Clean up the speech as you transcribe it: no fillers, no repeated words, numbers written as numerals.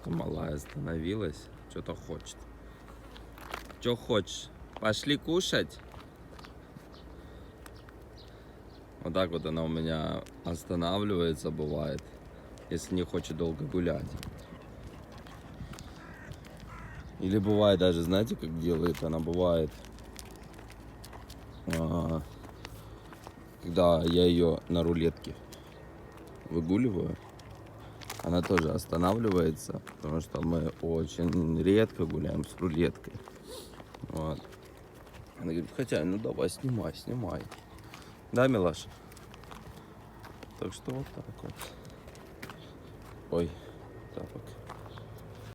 Девочка малая остановилась, что-то хочет. Что хочешь? Пошли кушать? Вот так вот она у меня останавливается, бывает, если не хочет долго гулять. Или бывает даже, знаете, как делает? Она бывает, когда я ее на рулетке выгуливаю, она тоже останавливается, потому что мы очень редко гуляем с рулеткой. Вот. Она говорит, хотя, ну давай, снимай. Да, милаш? Так что вот так вот. Ой, тапок.